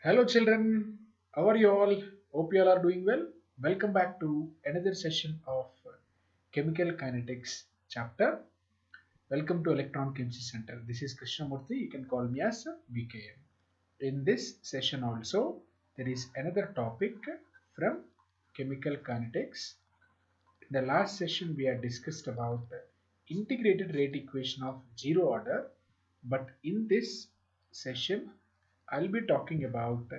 Hello children, how are you all? Hope you all are doing well. Welcome back to another session of Chemical Kinetics chapter. Welcome to Electron Chemistry Center. This is Krishnamurthy. You can call me as BKM. In this session also, there is another topic from Chemical Kinetics. In the last session, we had discussed about integrated rate equation of zero order, but in this session, I'll be talking about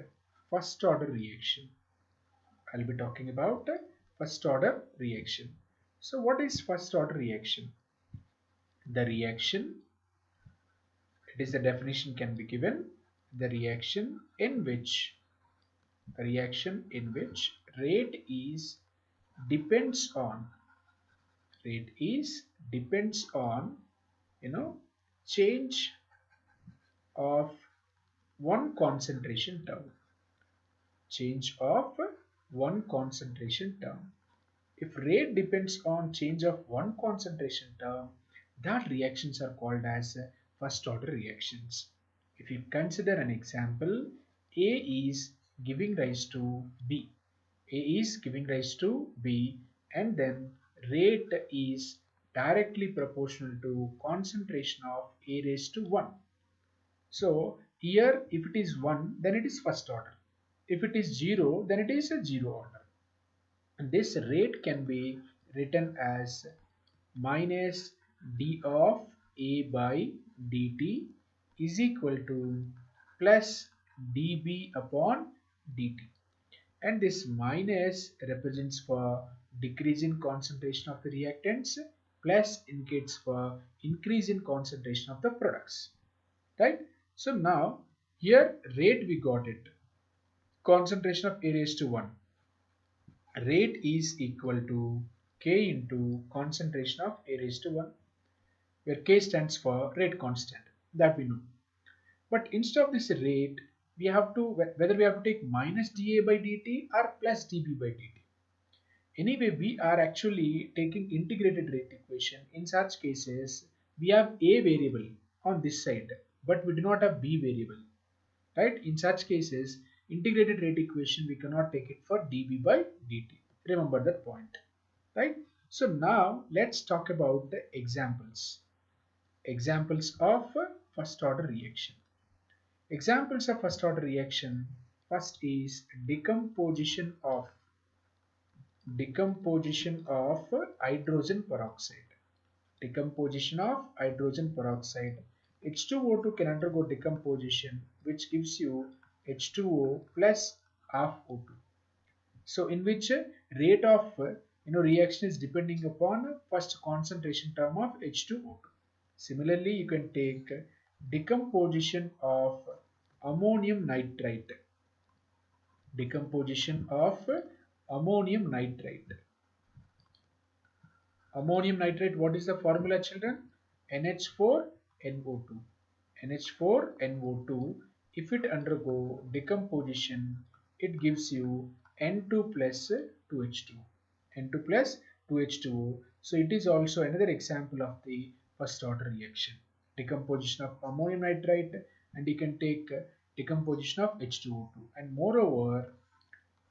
first order reaction. I'll be talking about first order reaction. So, what is first order reaction? The reaction, it is the definition can be given. The reaction in which rate is depends on rate is depends on you know change of one concentration term change of one concentration term. If rate depends on change of one concentration term, that reactions are called as first order reactions. If you consider an example, A is giving rise to B. A is giving rise to B, and then rate is directly proportional to concentration of A raised to 1. So here if it is 1, then it is first order. If it is 0, then it is a 0 order. And this rate can be written as minus d of A by dt is equal to plus dB upon dt. And this minus represents for decrease in concentration of the reactants, plus indicates for increase in concentration of the products, right? So now here rate we got it, concentration of A raised to 1. Rate is equal to K into concentration of A raised to 1, where K stands for rate constant, that we know. But instead of this rate, we have to, whether we have to take minus dA by dt or plus dB by dt. Anyway, we are actually taking integrated rate equation. In such cases, we have A variable on this side, but we do not have B variable, right? In such cases, integrated rate equation, we cannot take it for dB by dt. Remember that point, right? So now let's talk about the examples of first order reaction. Examples of first order reaction, first is decomposition of hydrogen peroxide. Decomposition of hydrogen peroxide. H2O2 can undergo decomposition, which gives you H2O plus half O2. So in which rate of reaction is depending upon first concentration term of H2O2. Similarly, you can take decomposition of ammonium nitrite. Decomposition of ammonium nitrite. Ammonium nitrate, what is the formula, children? NH4NO2. NH4NO2, if it undergo decomposition, it gives you N2 plus 2H2. N2 plus 2H2O. So it is also another example of the first order reaction. Decomposition of ammonium nitrite, and you can take decomposition of H2O2. And moreover,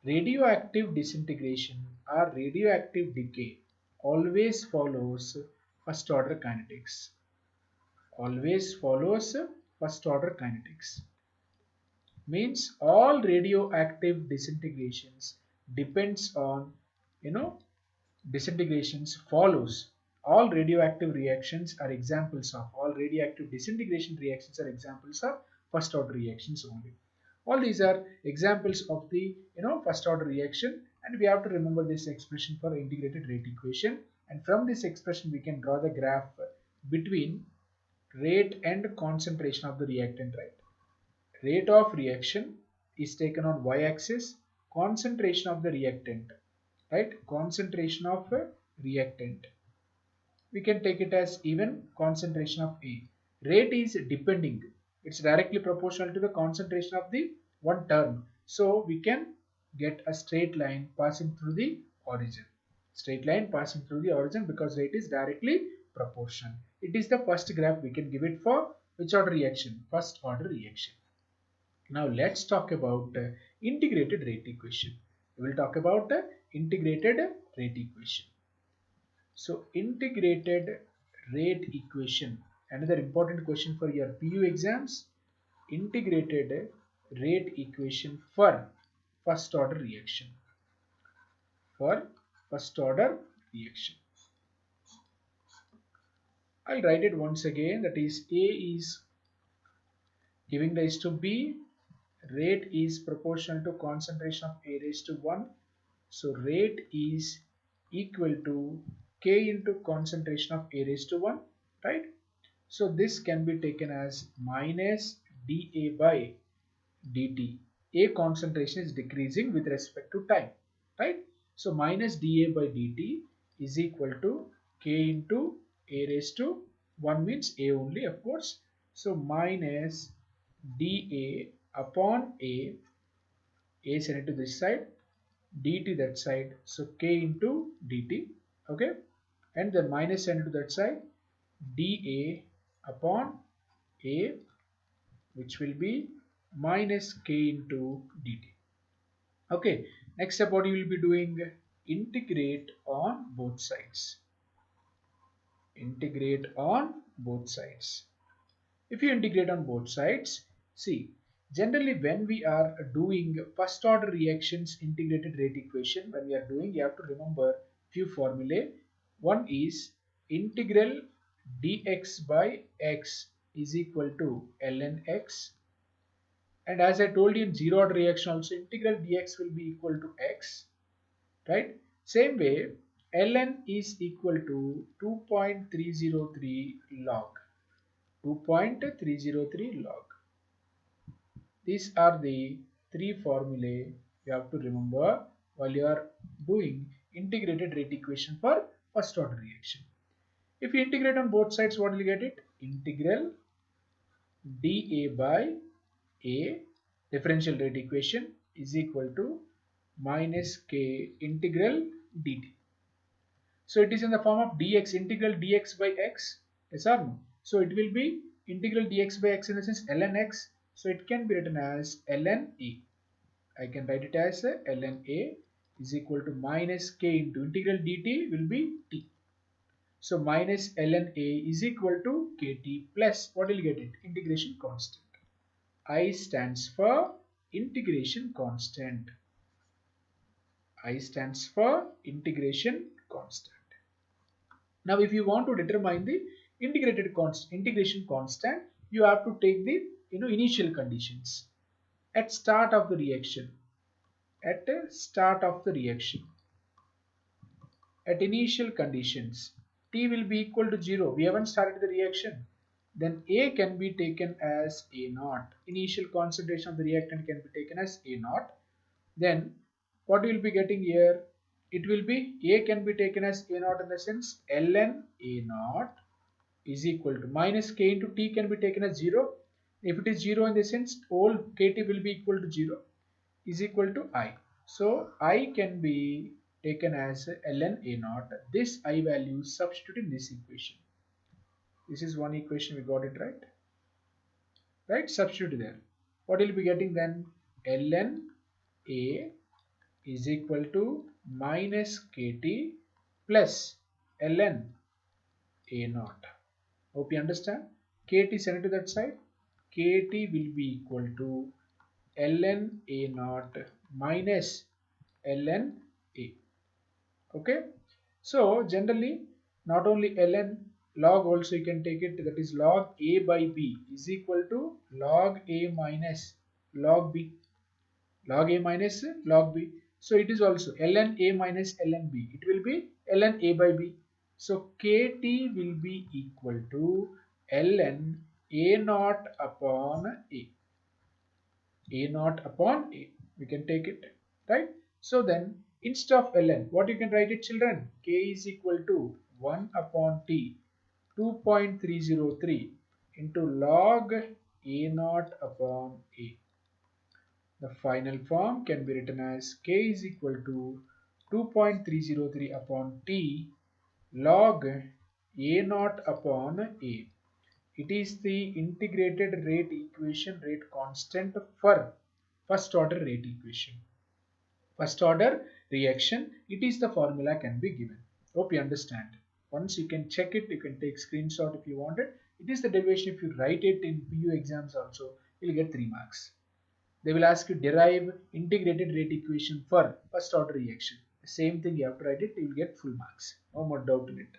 radioactive disintegration or radioactive decay always follows first order kinetics. Always follows first order kinetics. Means all radioactive disintegrations depends on, disintegrations follows. All radioactive reactions are examples of, all radioactive disintegration reactions are examples of first order reactions only. All these are examples of the first order reaction, and we have to remember this expression for integrated rate equation, and from this expression we can draw the graph between rate and concentration of the reactant, right? Rate of reaction is taken on y-axis, concentration of the reactant, right? Concentration of a reactant, we can take it as even concentration of A. Rate is depending, it's directly proportional to the concentration of the one term. So we can get a straight line passing through the origin. Straight line passing through the origin because rate is directly proportional. It is the first graph we can give it for which order reaction? First order reaction. Now let's talk about integrated rate equation. We will talk about integrated rate equation. So integrated rate equation, another important question for your PU exams, integrated rate equation for first order reaction. For first order reaction. I'll write it once again, that is A is giving rise to B, rate is proportional to concentration of A raised to 1. So rate is equal to K into concentration of A raised to 1, right? So this can be taken as minus dA by dt. A concentration is decreasing with respect to time, right? So minus dA by dt is equal to K into A raised to 1 means A only, of course. So minus dA upon A send it to this side, dt that side, so K into dt, okay, and then minus send it to that side, dA upon A, which will be minus K into dt. Okay, next step what you will be doing, integrate on both sides. Integrate on both sides. If you integrate on both sides, see, generally when we are doing first order reactions integrated rate equation, when we are doing, you have to remember few formulae. One is integral dx by x is equal to ln x, and as I told you in zero order reaction also, integral dx will be equal to x, right? Same way, ln is equal to 2.303 log. 2.303 log. These are the three formulae you have to remember while you are doing integrated rate equation for first order reaction. If you integrate on both sides, what will you get it? Integral dA by A differential rate equation is equal to minus K integral dt. So it is in the form of dx, integral dx by x, yes or no? So it will be integral dx by x in the sense ln x. So it can be written as ln a. I can write it as ln a is equal to minus k into integral dt will be t. So minus ln a is equal to kt plus, what will you get it? Integration constant. I stands for integration constant. I stands for integration constant. Now, if you want to determine the integration constant, you have to take the initial conditions at start of the reaction. At the start of the reaction, at initial conditions, T will be equal to 0. We haven't started the reaction. Then A can be taken as A naught. Initial concentration of the reactant can be taken as A naught. Then what we will be getting here? It will be A can be taken as A naught in the sense ln A naught is equal to minus k into t can be taken as 0. If it is 0 in the sense, all kt will be equal to 0 is equal to I. So I can be taken as ln A naught. This I value substitute in this equation. This is one equation, we got it right. Right? Substitute there. What will be getting then? ln A is equal to minus kt plus ln A naught. Hope you understand. Kt send it to that side. Kt will be equal to ln A naught minus ln A. Okay. So generally not only ln, log also you can take it, that is log A by B is equal to log A minus log B. Log A minus log B. So it is also ln A minus ln B. It will be ln A by B. So kt will be equal to ln A naught upon A. A naught upon A. We can take it, right? So then instead of ln, what you can write it, children? K is equal to 1 upon T 2.303 into log A naught upon A. The final form can be written as K is equal to 2.303 upon T log A naught upon A It is the integrated rate equation, rate constant for first order rate equation. First order reaction, it is the formula can be given. Hope you understand. Once you can check it, you can take screenshot if you want it. It is the derivation. If you write it in PU exams also, you'll get 3 marks. They will ask you derive integrated rate equation for first order reaction. The same thing you have to write it, you will get full marks. No more doubt in it.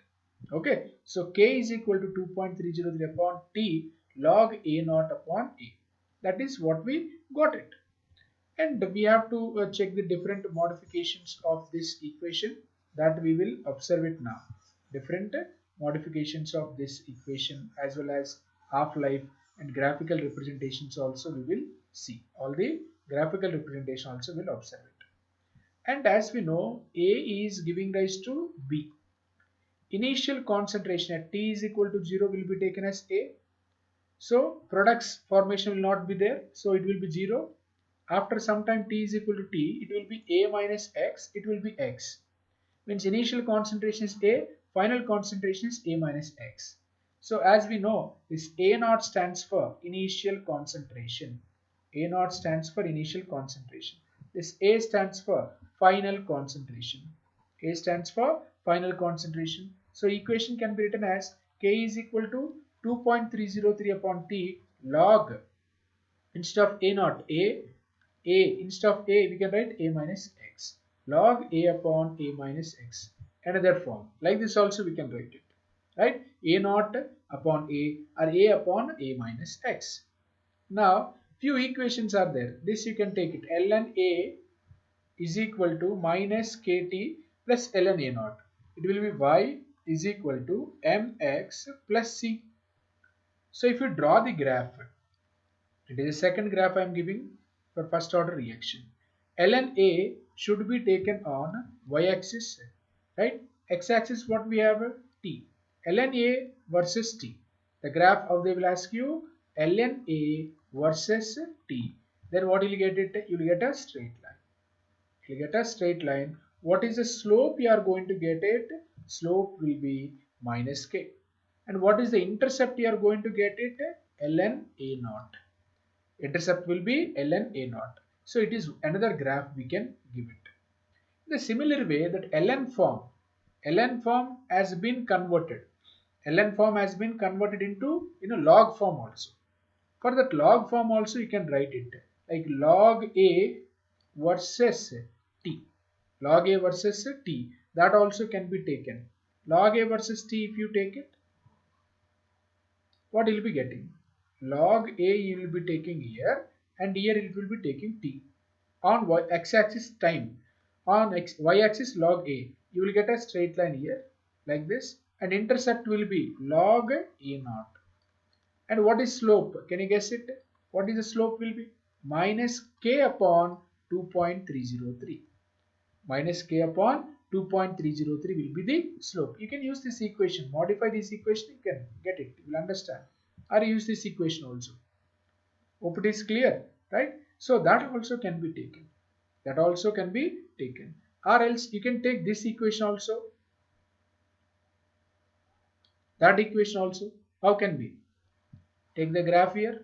Okay, so K is equal to 2.303 upon T log A naught upon A. That is what we got it. And we have to check the different modifications of this equation, that we will observe it now. Different modifications of this equation as well as half-life and graphical representations also we will see. All the graphical representation also will observe it. And as we know, A is giving rise to B. Initial concentration at T is equal to 0 will be taken as A. So products formation will not be there, so it will be 0. After some time T is equal to T, it will be A minus X, it will be X. Means initial concentration is A, final concentration is A minus X. So as we know, this A naught stands for initial concentration. A naught stands for initial concentration. This A stands for final concentration. A stands for final concentration. So equation can be written as K is equal to 2.303 upon T log, instead of A naught instead of A we can write A minus X, log A upon A minus X. Another form like this also we can write it, right? A naught upon A or A upon A minus X. Now few equations are there. This you can take it. ln A is equal to minus KT plus ln A naught. It will be Y is equal to mx plus C. So if you draw the graph, it is the second graph I am giving for first order reaction. ln A should be taken on y-axis, right? X-axis what we have? T. ln A versus T. The graph of they will ask you ln A versus T. Then what will you get it? You will get a straight line. You will get a straight line. What is the slope you are going to get it? Slope will be minus K. And what is the intercept you are going to get it? ln A naught. Intercept will be ln A naught. So it is another graph we can give it. In the similar way that ln form has been converted. ln form has been converted into log form also. For that log form also you can write it like log A versus T. Log A versus T. That also can be taken. Log A versus T if you take it, what you will be getting? Log A you will be taking here and here it will be taking T. On x-axis time, on y-axis log A, you will get a straight line here like this, and intercept will be log A naught. And what is slope? Can you guess it? What is the slope will be? Minus K upon 2.303. Minus K upon 2.303 will be the slope. You can use this equation, modify this equation, you can get it, you will understand. Or use this equation also. Hope it is clear, right? So that also can be taken. That also can be taken. Or else you can take this equation also. That equation also. How can be? Take the graph here,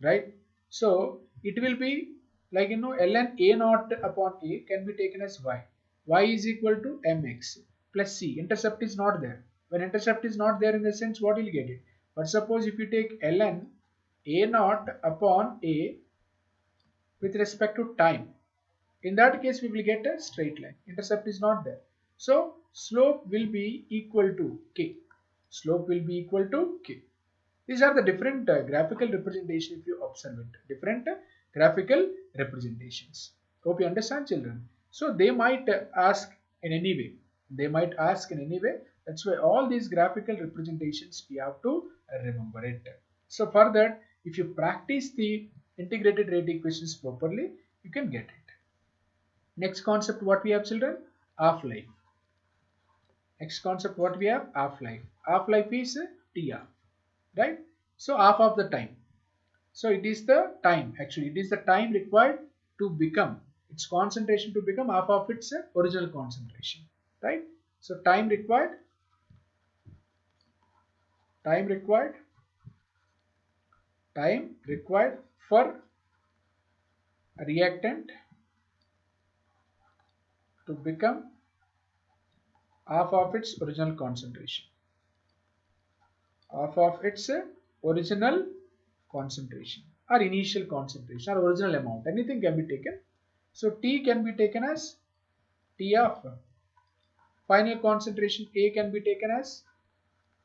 right? So it will be like ln A naught upon A can be taken as Y. Y is equal to mx plus C. Intercept is not there. When intercept is not there, in the sense what will you get it? But suppose if you take ln A naught upon A with respect to time, in that case we will get a straight line. Intercept is not there. So slope will be equal to K. Slope will be equal to K. These are the different graphical representation if you observe it. Different graphical representations. Hope you understand, children. So they might ask in any way. They might ask in any way. That's why all these graphical representations we have to remember it. So for that, if you practice the integrated rate equations properly, you can get it. Next concept what we have, children? Half-life. Next concept what we have? Half-life. Half-life is TR. Right? So half of the time. So it is the time, actually it is the time required to become its concentration to become half of its original concentration, right? So time required time required for a reactant to become half of its original concentration. Half of its original concentration or initial concentration or original amount. Anything can be taken. So T can be taken as T of final concentration. A can be taken as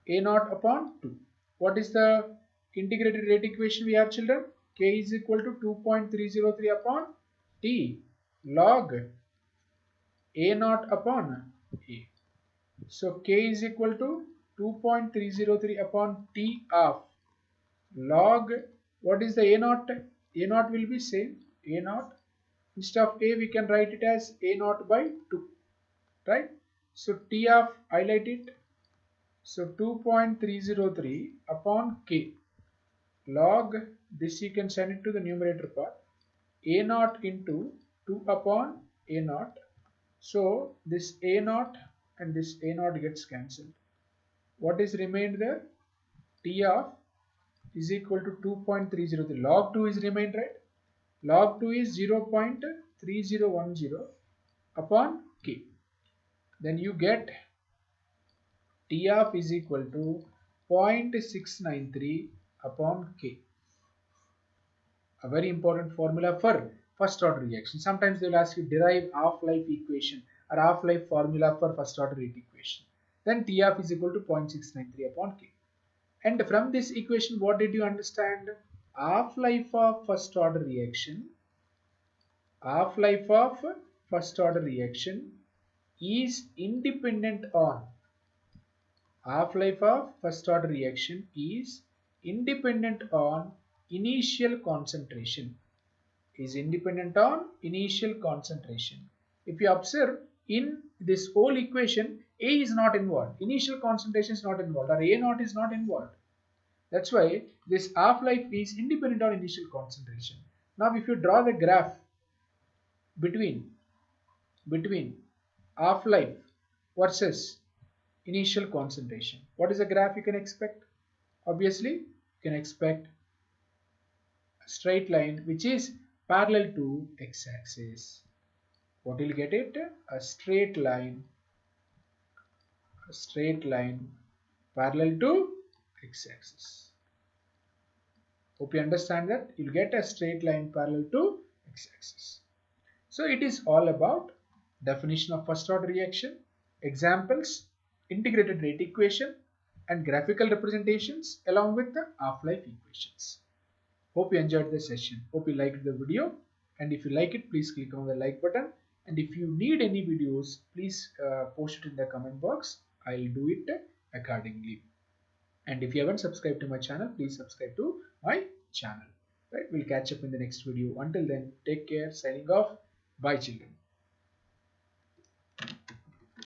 A naught upon 2. What is the integrated rate equation we have, children? K is equal to 2.303 upon T log A naught upon A. So K is equal to 2.303 upon T of log, what is the A naught? A naught will be same, A naught. Instead of A, we can write it as A naught by 2, right? So T of, highlight it. So 2.303 upon K log, this you can send it to the numerator part. A naught into 2 upon A naught. So this A naught and this A naught gets cancelled. What is remained there? T of is equal to 2.303. Log 2 is remained, right? Log 2 is 0.3010 upon K. Then you get T of is equal to 0.693 upon K. A very important formula for first order reaction. Sometimes they will ask you derive half-life equation or half-life formula for first order rate equation. Then T of is equal to 0.693 upon K. And from this equation, what did you understand? Half-life of first order reaction. Half-life of first order reaction is independent on. Half-life of first order reaction is independent on initial concentration. Is independent on initial concentration. If you observe in this whole equation, A is not involved. Initial concentration is not involved, or A naught is not involved. That's why this half-life is independent on initial concentration. Now if you draw the graph between half-life versus initial concentration, what is the graph you can expect? Obviously you can expect a straight line which is parallel to x-axis. What will you get it? A straight line parallel to x-axis. Hope you understand that. You'll get a straight line parallel to x-axis. So it is all about definition of first order reaction, examples, integrated rate equation, and graphical representations along with the half-life equations. Hope you enjoyed the session. Hope you liked the video, and if you like it, please click on the like button. And if you need any videos, please post it in the comment box. I'll do it accordingly. And if you haven't subscribed to my channel, please subscribe to my channel. Right? We'll catch up in the next video. Until then, take care. Signing off. Bye, children.